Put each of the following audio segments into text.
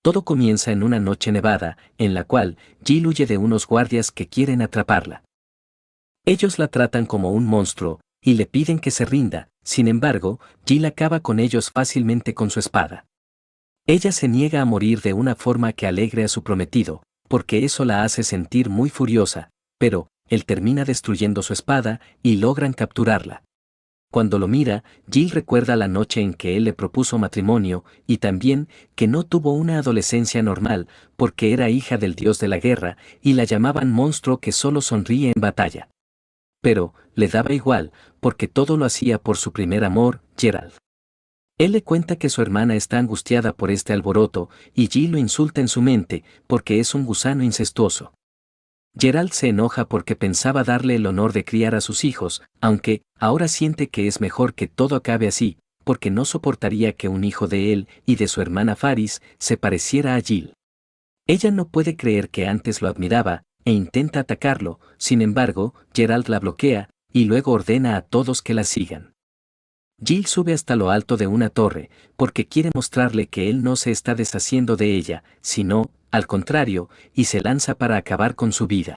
Todo comienza en una noche nevada, en la cual Jill huye de unos guardias que quieren atraparla. Ellos la tratan como un monstruo, y le piden que se rinda. Sin embargo, Jill acaba con ellos fácilmente con su espada. Ella se niega a morir de una forma que alegre a su prometido, porque eso la hace sentir muy furiosa, pero él termina destruyendo su espada y logran capturarla. Cuando lo mira, Jill recuerda la noche en que él le propuso matrimonio y también que no tuvo una adolescencia normal porque era hija del dios de la guerra y la llamaban monstruo que solo sonríe en batalla. Pero le daba igual porque todo lo hacía por su primer amor, Geralt. Él le cuenta que su hermana está angustiada por este alboroto y Jill lo insulta en su mente porque es un gusano incestuoso. Geralt se enoja porque pensaba darle el honor de criar a sus hijos, aunque ahora siente que es mejor que todo acabe así, porque no soportaría que un hijo de él y de su hermana Faris se pareciera a Jill. Ella no puede creer que antes lo admiraba, e intenta atacarlo, sin embargo, Geralt la bloquea, y luego ordena a todos que la sigan. Jill sube hasta lo alto de una torre, porque quiere mostrarle que él no se está deshaciendo de ella, sino, al contrario, y se lanza para acabar con su vida.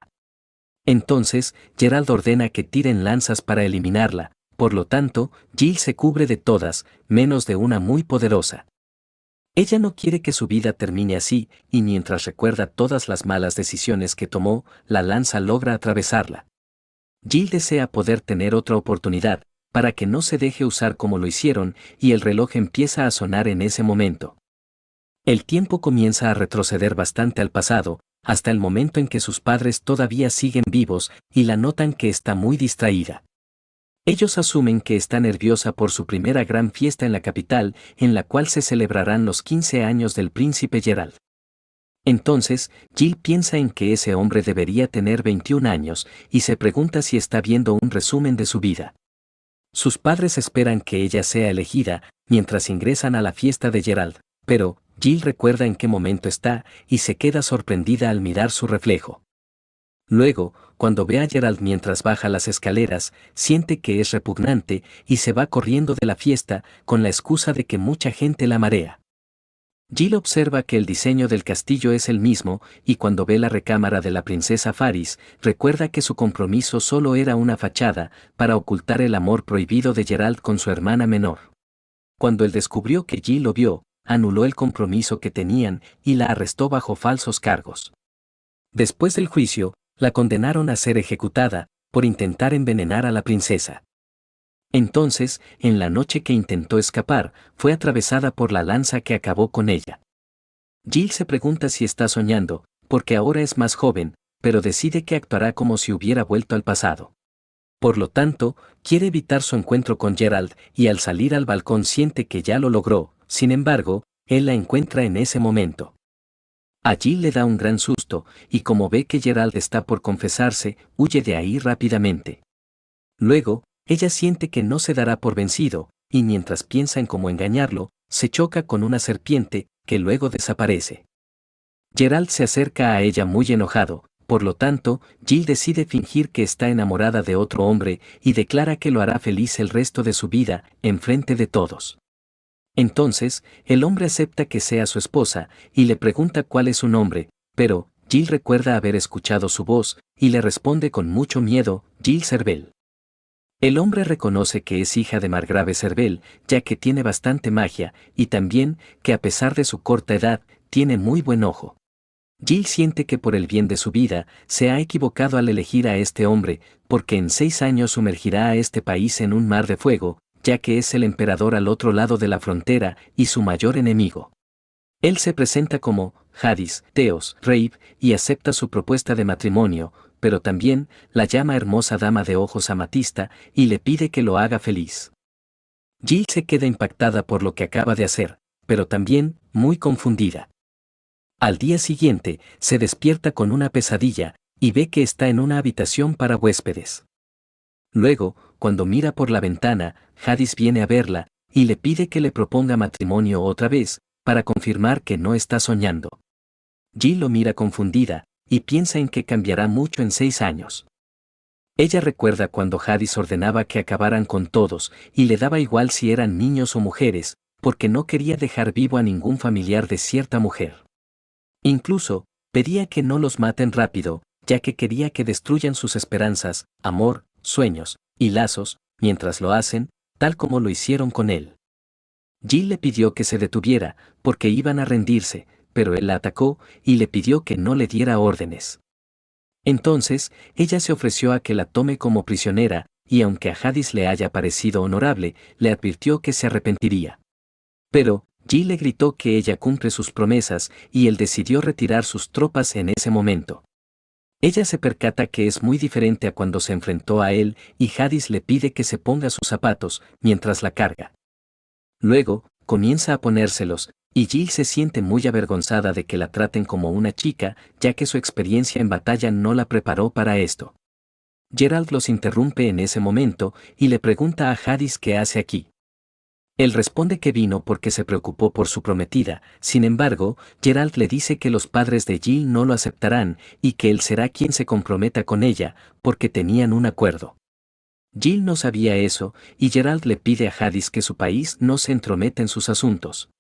Entonces, Geralt ordena que tiren lanzas para eliminarla, por lo tanto, Jill se cubre de todas, menos de una muy poderosa. Ella no quiere que su vida termine así, y mientras recuerda todas las malas decisiones que tomó, la lanza logra atravesarla. Jill desea poder tener otra oportunidad, para que no se deje usar como lo hicieron, y el reloj empieza a sonar en ese momento. El tiempo comienza a retroceder bastante al pasado, hasta el momento en que sus padres todavía siguen vivos y la notan que está muy distraída. Ellos asumen que está nerviosa por su primera gran fiesta en la capital, en la cual se celebrarán los 15 años del príncipe Geralt. Entonces, Jill piensa en que ese hombre debería tener 21 años, y se pregunta si está viendo un resumen de su vida. Sus padres esperan que ella sea elegida, mientras ingresan a la fiesta de Geralt, pero Jill recuerda en qué momento está, y se queda sorprendida al mirar su reflejo. Luego, cuando ve a Geralt mientras baja las escaleras, siente que es repugnante, y se va corriendo de la fiesta, con la excusa de que mucha gente la marea. Jill observa que el diseño del castillo es el mismo, y cuando ve la recámara de la princesa Faris, recuerda que su compromiso solo era una fachada, para ocultar el amor prohibido de Geralt con su hermana menor. Cuando él descubrió que Jill lo vio, anuló el compromiso que tenían y la arrestó bajo falsos cargos. Después del juicio, la condenaron a ser ejecutada, por intentar envenenar a la princesa. Entonces, en la noche que intentó escapar, fue atravesada por la lanza que acabó con ella. Jill se pregunta si está soñando, porque ahora es más joven, pero decide que actuará como si hubiera vuelto al pasado. Por lo tanto, quiere evitar su encuentro con Geralt, y al salir al balcón siente que ya lo logró, sin embargo, él la encuentra en ese momento. A Jill le da un gran susto, y como ve que Geralt está por confesarse, huye de ahí rápidamente. Luego, ella siente que no se dará por vencido, y mientras piensa en cómo engañarlo, se choca con una serpiente, que luego desaparece. Geralt se acerca a ella muy enojado, por lo tanto, Jill decide fingir que está enamorada de otro hombre y declara que lo hará feliz el resto de su vida, enfrente de todos. Entonces, el hombre acepta que sea su esposa, y le pregunta cuál es su nombre, pero Jill recuerda haber escuchado su voz, y le responde con mucho miedo, Jill Cervel. El hombre reconoce que es hija de Margrave Cervel, ya que tiene bastante magia, y también, que a pesar de su corta edad, tiene muy buen ojo. Jill siente que por el bien de su vida, se ha equivocado al elegir a este hombre, porque en 6 años sumergirá a este país en un mar de fuego, ya que es el emperador al otro lado de la frontera, y su mayor enemigo. Él se presenta como Hadis, Theos, Reib, y acepta su propuesta de matrimonio, pero también la llama hermosa dama de ojos amatista y le pide que lo haga feliz. Jill se queda impactada por lo que acaba de hacer, pero también muy confundida. Al día siguiente, se despierta con una pesadilla y ve que está en una habitación para huéspedes. Luego, cuando mira por la ventana, Hadis viene a verla y le pide que le proponga matrimonio otra vez, para confirmar que no está soñando. Jill lo mira confundida, y piensa en que cambiará mucho en 6 años. Ella recuerda cuando Hadis ordenaba que acabaran con todos, y le daba igual si eran niños o mujeres, porque no quería dejar vivo a ningún familiar de cierta mujer. Incluso, pedía que no los maten rápido, ya que quería que destruyan sus esperanzas, amor, sueños y lazos, mientras lo hacen, tal como lo hicieron con él. Jill le pidió que se detuviera, porque iban a rendirse, pero él la atacó y le pidió que no le diera órdenes. Entonces, ella se ofreció a que la tome como prisionera, y aunque a Jadis le haya parecido honorable, le advirtió que se arrepentiría. Pero, Jill le gritó que ella cumple sus promesas, y él decidió retirar sus tropas en ese momento. Ella se percata que es muy diferente a cuando se enfrentó a él, y Jadis le pide que se ponga sus zapatos, mientras la carga. Luego, comienza a ponérselos, y Jill se siente muy avergonzada de que la traten como una chica, ya que su experiencia en batalla no la preparó para esto. Geralt los interrumpe en ese momento, y le pregunta a Jadis qué hace aquí. Él responde que vino porque se preocupó por su prometida, sin embargo, Geralt le dice que los padres de Jill no lo aceptarán, y que él será quien se comprometa con ella, porque tenían un acuerdo. Jill no sabía eso, y Geralt le pide a Jadis que su país no se entrometa en sus asuntos.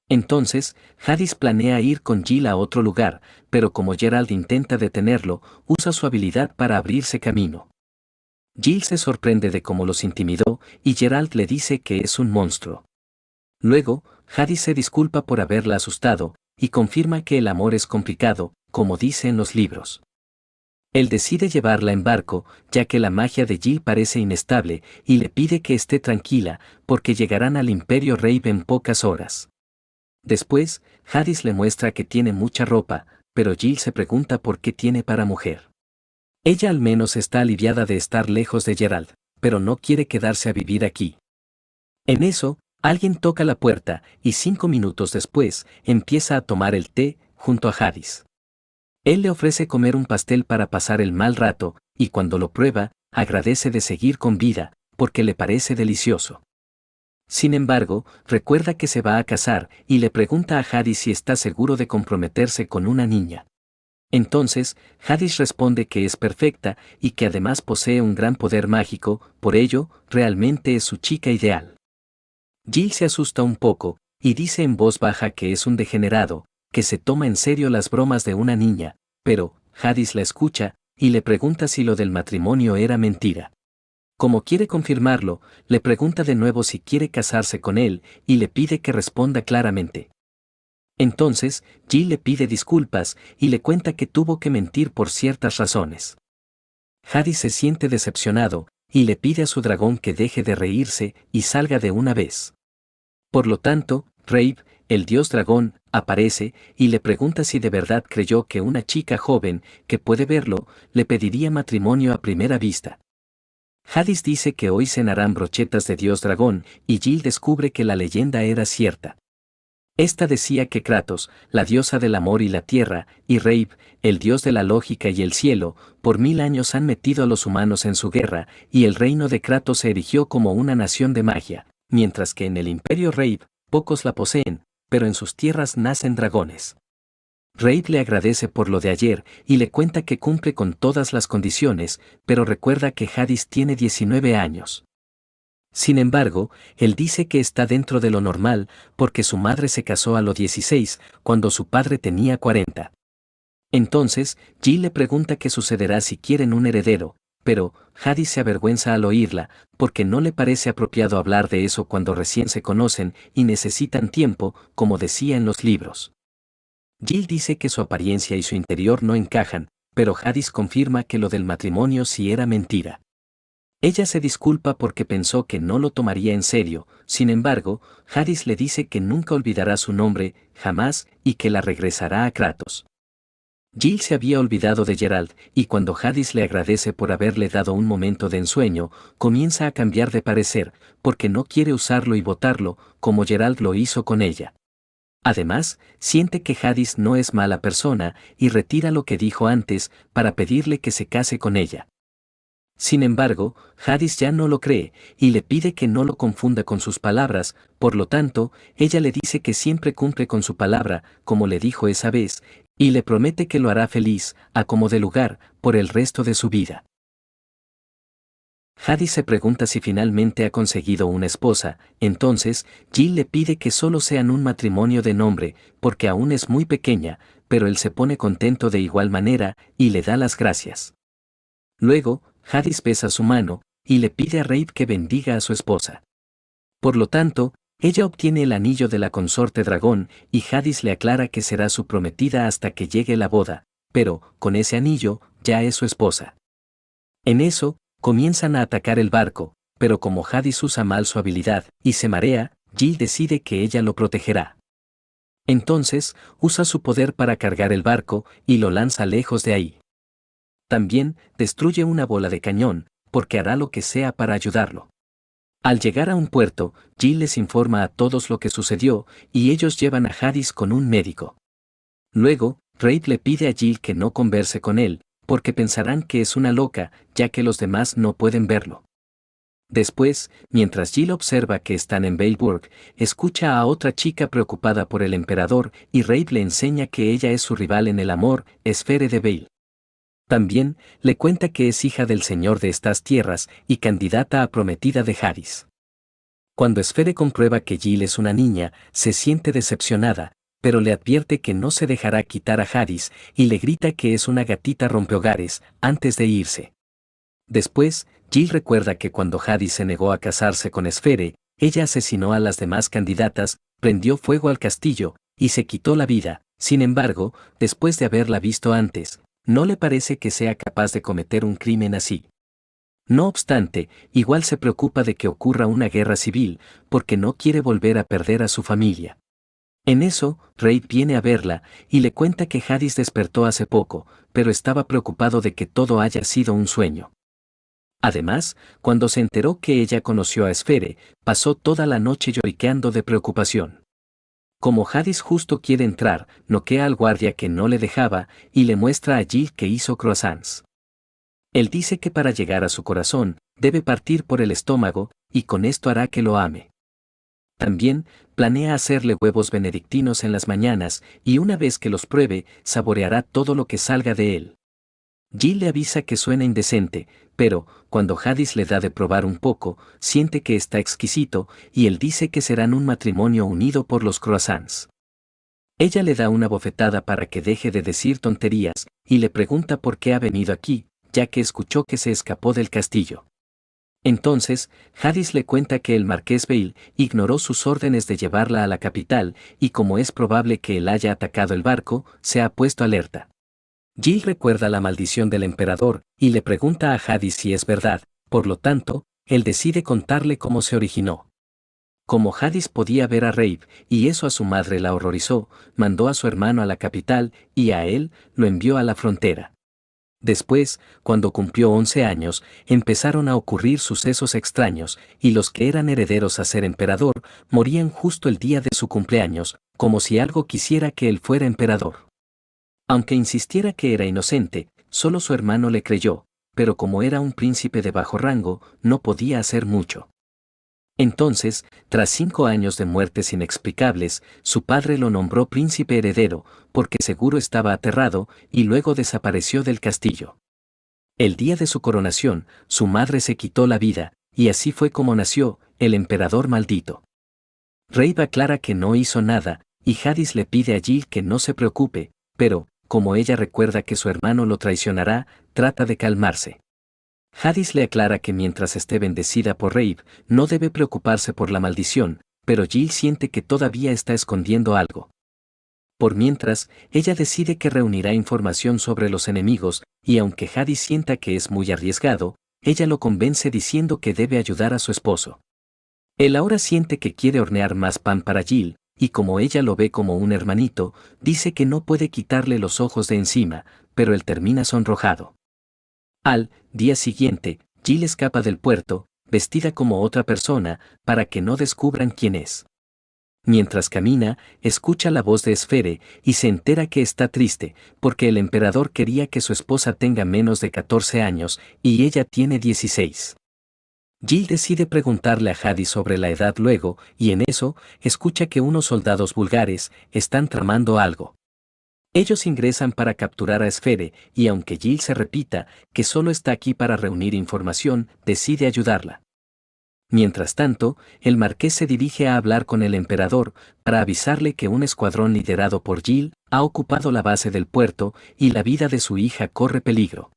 Entonces, Jadis planea ir con Jill a otro lugar, pero como Geralt intenta detenerlo, usa su habilidad para abrirse camino. Jill se sorprende de cómo los intimidó, y Geralt le dice que es un monstruo. Luego, Jadis se disculpa por haberla asustado, y confirma que el amor es complicado, como dice en los libros. Él decide llevarla en barco, ya que la magia de Jill parece inestable, y le pide que esté tranquila, porque llegarán al Imperio Rave en pocas horas. Después, Jadis le muestra que tiene mucha ropa, pero Jill se pregunta por qué tiene para mujer. Ella al menos está aliviada de estar lejos de Geralt, pero no quiere quedarse a vivir aquí. En eso, alguien toca la puerta, y 5 minutos después, empieza a tomar el té, junto a Jadis. Él le ofrece comer un pastel para pasar el mal rato, y cuando lo prueba, agradece de seguir con vida, porque le parece delicioso. Sin embargo, recuerda que se va a casar, y le pregunta a Jadis si está seguro de comprometerse con una niña. Entonces, Jadis responde que es perfecta, y que además posee un gran poder mágico, por ello, realmente es su chica ideal. Jill se asusta un poco, y dice en voz baja que es un degenerado, que se toma en serio las bromas de una niña, pero, Jadis la escucha, y le pregunta si lo del matrimonio era mentira. Como quiere confirmarlo, le pregunta de nuevo si quiere casarse con él, y le pide que responda claramente. Entonces, Jill le pide disculpas, y le cuenta que tuvo que mentir por ciertas razones. Jadis se siente decepcionado, y le pide a su dragón que deje de reírse, y salga de una vez. Por lo tanto, Rave, el dios dragón, aparece, y le pregunta si de verdad creyó que una chica joven, que puede verlo, le pediría matrimonio a primera vista. Jadis dice que hoy cenarán brochetas de dios dragón, y Jill descubre que la leyenda era cierta. Esta decía que Kratos, la diosa del amor y la tierra, y Rave, el dios de la lógica y el cielo, por 1000 años han metido a los humanos en su guerra, y el reino de Kratos se erigió como una nación de magia, mientras que en el Imperio Rave, pocos la poseen, pero en sus tierras nacen dragones. Rave le agradece por lo de ayer, y le cuenta que cumple con todas las condiciones, pero recuerda que Jadis tiene 19 años. Sin embargo, él dice que está dentro de lo normal, porque su madre se casó a los 16, cuando su padre tenía 40. Entonces, Jill le pregunta qué sucederá si quieren un heredero, pero Jadis se avergüenza al oírla, porque no le parece apropiado hablar de eso cuando recién se conocen y necesitan tiempo, como decía en los libros. Jill dice que su apariencia y su interior no encajan, pero Jadis confirma que lo del matrimonio sí era mentira. Ella se disculpa porque pensó que no lo tomaría en serio, sin embargo, Jadis le dice que nunca olvidará su nombre, jamás, y que la regresará a Kratos. Jill se había olvidado de Geralt, y cuando Jadis le agradece por haberle dado un momento de ensueño, comienza a cambiar de parecer, porque no quiere usarlo y botarlo, como Geralt lo hizo con ella. Además, siente que Jadis no es mala persona, y retira lo que dijo antes, para pedirle que se case con ella. Sin embargo, Jadis ya no lo cree, y le pide que no lo confunda con sus palabras, por lo tanto, ella le dice que siempre cumple con su palabra, como le dijo esa vez, y le promete que lo hará feliz, a como de lugar, por el resto de su vida. Hadis se pregunta si finalmente ha conseguido una esposa, entonces Jill le pide que solo sean un matrimonio de nombre, porque aún es muy pequeña, pero él se pone contento de igual manera y le da las gracias. Luego, Hadis besa su mano y le pide a Rafe que bendiga a su esposa. Por lo tanto, ella obtiene el anillo de la consorte dragón y Hadis le aclara que será su prometida hasta que llegue la boda, pero, con ese anillo, ya es su esposa. En eso, comienzan a atacar el barco, pero como Hadis usa mal su habilidad y se marea, Jill decide que ella lo protegerá. Entonces, usa su poder para cargar el barco y lo lanza lejos de ahí. También, destruye una bola de cañón, porque hará lo que sea para ayudarlo. Al llegar a un puerto, Jill les informa a todos lo que sucedió, y ellos llevan a Hadis con un médico. Luego, Rafe le pide a Jill que no converse con él, porque pensarán que es una loca, ya que los demás no pueden verlo. Después, mientras Jill observa que están en Baleburg, escucha a otra chica preocupada por el emperador y Rafe le enseña que ella es su rival en el amor, Esfere de Bale. También, le cuenta que es hija del señor de estas tierras y candidata a prometida de Hadis. Cuando Esfere comprueba que Jill es una niña, se siente decepcionada, pero le advierte que no se dejará quitar a Hadis y le grita que es una gatita rompehogares antes de irse. Después, Jill recuerda que cuando Hadis se negó a casarse con Esfere, ella asesinó a las demás candidatas, prendió fuego al castillo y se quitó la vida. Sin embargo, después de haberla visto antes, no le parece que sea capaz de cometer un crimen así. No obstante, igual se preocupa de que ocurra una guerra civil, porque no quiere volver a perder a su familia. En eso, Rafe viene a verla y le cuenta que Hadis despertó hace poco, pero estaba preocupado de que todo haya sido un sueño. Además, cuando se enteró que ella conoció a Esfere, pasó toda la noche lloriqueando de preocupación. Como Hadis justo quiere entrar, noquea al guardia que no le dejaba y le muestra a Jill que hizo croissants. Él dice que para llegar a su corazón, debe partir por el estómago, y con esto hará que lo ame. También, planea hacerle huevos benedictinos en las mañanas, y una vez que los pruebe, saboreará todo lo que salga de él. Jill le avisa que suena indecente, pero, cuando Hadis le da de probar un poco, siente que está exquisito, y él dice que serán un matrimonio unido por los croissants. Ella le da una bofetada para que deje de decir tonterías, y le pregunta por qué ha venido aquí, ya que escuchó que se escapó del castillo. Entonces, Hadis le cuenta que el marqués Bale ignoró sus órdenes de llevarla a la capital, y como es probable que él haya atacado el barco, se ha puesto alerta. Jill recuerda la maldición del emperador, y le pregunta a Hadis si es verdad, por lo tanto, él decide contarle cómo se originó. Como Hadis podía ver a Rafe, y eso a su madre la horrorizó, mandó a su hermano a la capital, y a él lo envió a la frontera. Después, cuando cumplió 11 años, empezaron a ocurrir sucesos extraños, y los que eran herederos a ser emperador, morían justo el día de su cumpleaños, como si algo quisiera que él fuera emperador. Aunque insistiera que era inocente, solo su hermano le creyó, pero como era un príncipe de bajo rango, no podía hacer mucho. Entonces, tras 5 años de muertes inexplicables, su padre lo nombró príncipe heredero, porque seguro estaba aterrado, y luego desapareció del castillo. El día de su coronación, su madre se quitó la vida, y así fue como nació, el emperador maldito. Rafe aclara que no hizo nada, y Hadis le pide a Jill que no se preocupe, pero, como ella recuerda que su hermano lo traicionará, trata de calmarse. Hadis le aclara que mientras esté bendecida por Rafe, no debe preocuparse por la maldición, pero Jill siente que todavía está escondiendo algo. Por mientras, ella decide que reunirá información sobre los enemigos, y aunque Hadis sienta que es muy arriesgado, ella lo convence diciendo que debe ayudar a su esposo. Él ahora siente que quiere hornear más pan para Jill, y como ella lo ve como un hermanito, dice que no puede quitarle los ojos de encima, pero él termina sonrojado. Al día siguiente, Jill escapa del puerto, vestida como otra persona, para que no descubran quién es. Mientras camina, escucha la voz de Esfere y se entera que está triste, porque el emperador quería que su esposa tenga menos de 14 años y ella tiene 16. Jill decide preguntarle a Hadis sobre la edad luego, y en eso, escucha que unos soldados vulgares están tramando algo. Ellos ingresan para capturar a Esfere, y aunque Jill se repita que solo está aquí para reunir información, decide ayudarla. Mientras tanto, el marqués se dirige a hablar con el emperador para avisarle que un escuadrón liderado por Jill ha ocupado la base del puerto y la vida de su hija corre peligro.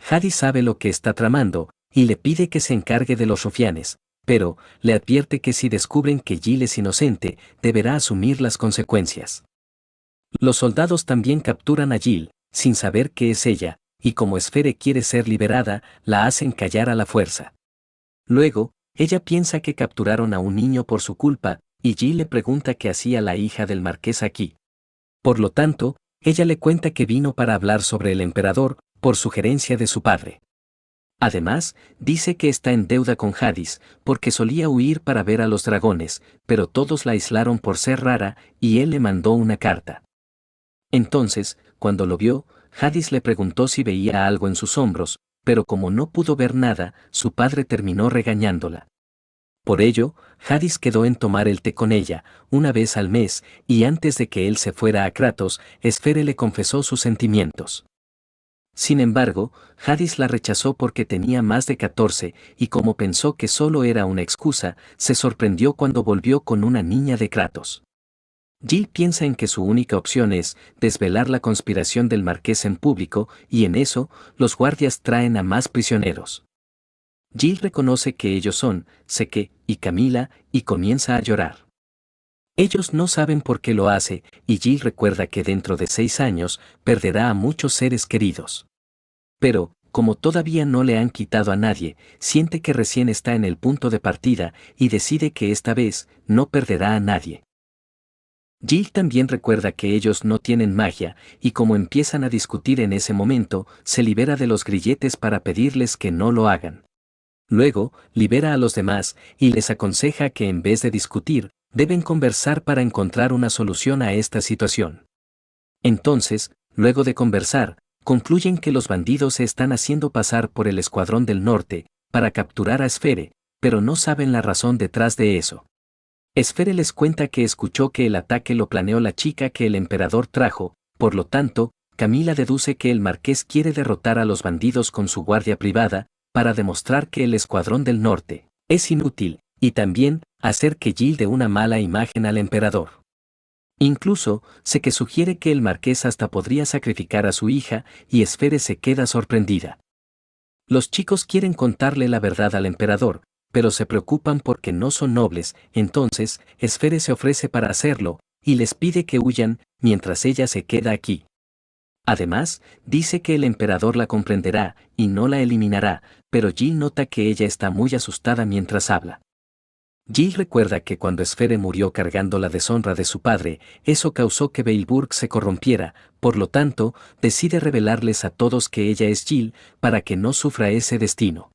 Jadis sabe lo que está tramando y le pide que se encargue de los rufianes, pero le advierte que si descubren que Jill es inocente, deberá asumir las consecuencias. Los soldados también capturan a Jill, sin saber que es ella, y como Esfere quiere ser liberada, la hacen callar a la fuerza. Luego, ella piensa que capturaron a un niño por su culpa, y Jill le pregunta qué hacía la hija del marqués aquí. Por lo tanto, ella le cuenta que vino para hablar sobre el emperador, por sugerencia de su padre. Además, dice que está en deuda con Jadis, porque solía huir para ver a los dragones, pero todos la aislaron por ser rara, y él le mandó una carta. Entonces, cuando lo vio, Jadis le preguntó si veía algo en sus hombros, pero como no pudo ver nada, su padre terminó regañándola. Por ello, Jadis quedó en tomar el té con ella, una vez al mes, y antes de que él se fuera a Kratos, Esfere le confesó sus sentimientos. Sin embargo, Jadis la rechazó porque tenía más de 14, y como pensó que solo era una excusa, se sorprendió cuando volvió con una niña de Kratos. Jill piensa en que su única opción es desvelar la conspiración del marqués en público, y en eso, los guardias traen a más prisioneros. Jill reconoce que ellos son Seke y Camila y comienza a llorar. Ellos no saben por qué lo hace, y Jill recuerda que dentro de 6 años perderá a muchos seres queridos. Pero, como todavía no le han quitado a nadie, siente que recién está en el punto de partida y decide que esta vez no perderá a nadie. Jill también recuerda que ellos no tienen magia, y como empiezan a discutir en ese momento, se libera de los grilletes para pedirles que no lo hagan. Luego, libera a los demás y les aconseja que en vez de discutir, deben conversar para encontrar una solución a esta situación. Entonces, luego de conversar, concluyen que los bandidos se están haciendo pasar por el Escuadrón del Norte para capturar a Esfere, pero no saben la razón detrás de eso. Esfere les cuenta que escuchó que el ataque lo planeó la chica que el emperador trajo, por lo tanto, Camila deduce que el marqués quiere derrotar a los bandidos con su guardia privada, para demostrar que el Escuadrón del Norte es inútil, y también hacer que Jill dé una mala imagen al emperador. Incluso, Seke sugiere que el marqués hasta podría sacrificar a su hija, y Esfere se queda sorprendida. Los chicos quieren contarle la verdad al emperador, pero se preocupan porque no son nobles, entonces, Esfere se ofrece para hacerlo, y les pide que huyan, mientras ella se queda aquí. Además, dice que el emperador la comprenderá, y no la eliminará, pero Jill nota que ella está muy asustada mientras habla. Jill recuerda que cuando Esfere murió cargando la deshonra de su padre, eso causó que Veilburg se corrompiera, por lo tanto, decide revelarles a todos que ella es Jill, para que no sufra ese destino.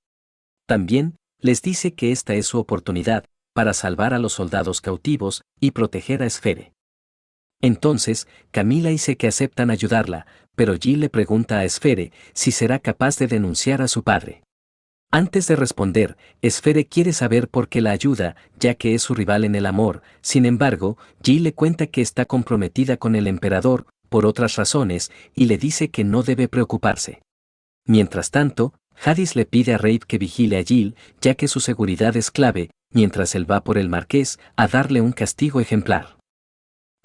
También, les dice que esta es su oportunidad, para salvar a los soldados cautivos y proteger a Esfere. Entonces, Camila y Seke aceptan ayudarla, pero Jill le pregunta a Esfere si será capaz de denunciar a su padre. Antes de responder, Esfere quiere saber por qué la ayuda, ya que es su rival en el amor. Sin embargo, Jill le cuenta que está comprometida con el emperador, por otras razones, y le dice que no debe preocuparse. Mientras tanto, Jadis le pide a Rafe que vigile a Jill, ya que su seguridad es clave, mientras él va por el marqués a darle un castigo ejemplar.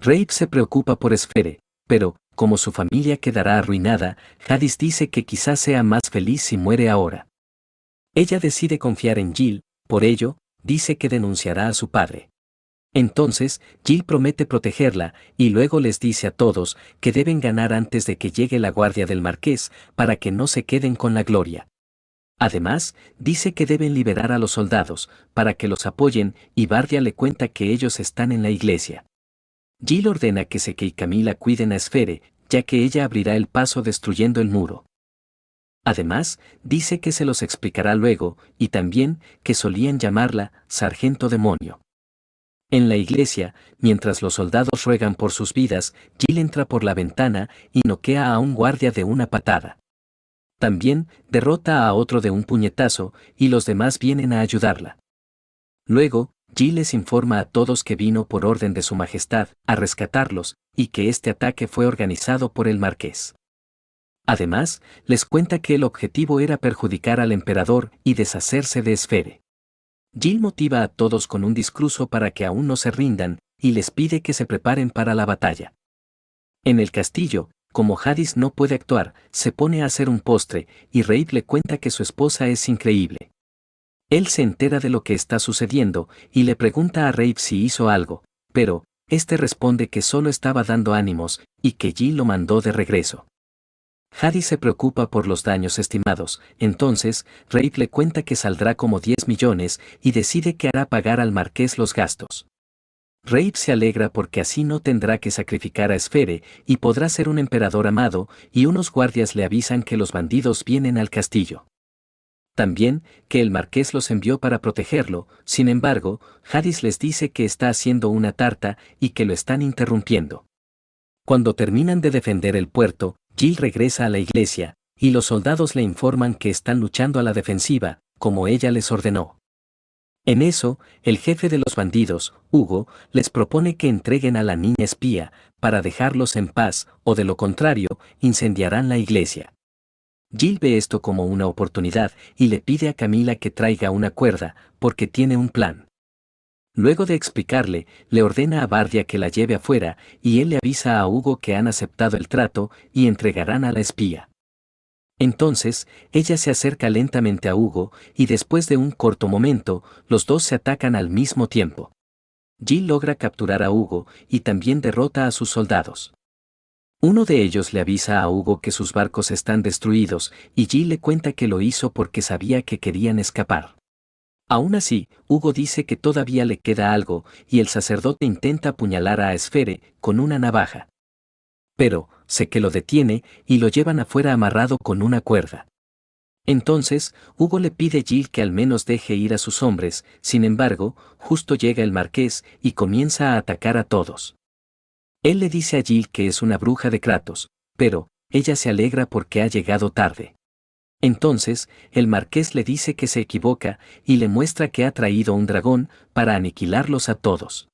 Rafe se preocupa por Esfere, pero, como su familia quedará arruinada, Jadis dice que quizás sea más feliz si muere ahora. Ella decide confiar en Jill, por ello, dice que denunciará a su padre. Entonces, Jill promete protegerla, y luego les dice a todos que deben ganar antes de que llegue la guardia del marqués, para que no se queden con la gloria. Además, dice que deben liberar a los soldados, para que los apoyen, y Bardia le cuenta que ellos están en la iglesia. Jill ordena que Seke y Camila cuiden a Esfere, ya que ella abrirá el paso destruyendo el muro. Además, dice que se los explicará luego, y también que solían llamarla Sargento Demonio. En la iglesia, mientras los soldados ruegan por sus vidas, Jill entra por la ventana y noquea a un guardia de una patada. También derrota a otro de un puñetazo, y los demás vienen a ayudarla. Luego, Jill les informa a todos que vino por orden de su majestad a rescatarlos y que este ataque fue organizado por el marqués. Además, les cuenta que el objetivo era perjudicar al emperador y deshacerse de Esfere. Jill motiva a todos con un discurso para que aún no se rindan y les pide que se preparen para la batalla. En el castillo, como Jadis no puede actuar, se pone a hacer un postre y Rafe le cuenta que su esposa es increíble. Él se entera de lo que está sucediendo y le pregunta a Rafe si hizo algo, pero este responde que solo estaba dando ánimos y que Jill lo mandó de regreso. Jadis se preocupa por los daños estimados, entonces Rafe le cuenta que saldrá como 10 millones y decide que hará pagar al marqués los gastos. Rafe se alegra porque así no tendrá que sacrificar a Esfere y podrá ser un emperador amado, y unos guardias le avisan que los bandidos vienen al castillo. También, que el marqués los envió para protegerlo, sin embargo, Jadis les dice que está haciendo una tarta y que lo están interrumpiendo. Cuando terminan de defender el puerto, Jill regresa a la iglesia, y los soldados le informan que están luchando a la defensiva, como ella les ordenó. En eso, el jefe de los bandidos, Hugo, les propone que entreguen a la niña espía, para dejarlos en paz, o de lo contrario, incendiarán la iglesia. Jill ve esto como una oportunidad y le pide a Camila que traiga una cuerda, porque tiene un plan. Luego de explicarle, le ordena a Bardia que la lleve afuera, y él le avisa a Hugo que han aceptado el trato y entregarán a la espía. Entonces, ella se acerca lentamente a Hugo, y después de un corto momento, los dos se atacan al mismo tiempo. Jill logra capturar a Hugo, y también derrota a sus soldados. Uno de ellos le avisa a Hugo que sus barcos están destruidos, y Jill le cuenta que lo hizo porque sabía que querían escapar. Aún así, Hugo dice que todavía le queda algo, y el sacerdote intenta apuñalar a Esfere con una navaja. Pero, sé que lo detiene, y lo llevan afuera amarrado con una cuerda. Entonces, Hugo le pide a Jill que al menos deje ir a sus hombres, sin embargo, justo llega el marqués y comienza a atacar a todos. Él le dice a Jill que es una bruja de Kratos, pero ella se alegra porque ha llegado tarde. Entonces, el marqués le dice que se equivoca y le muestra que ha traído un dragón para aniquilarlos a todos.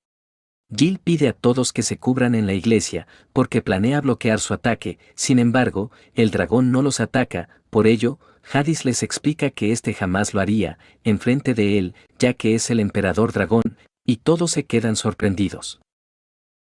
Jill pide a todos que se cubran en la iglesia, porque planea bloquear su ataque, sin embargo, el dragón no los ataca, por ello, Jadis les explica que este jamás lo haría, enfrente de él, ya que es el emperador dragón, y todos se quedan sorprendidos.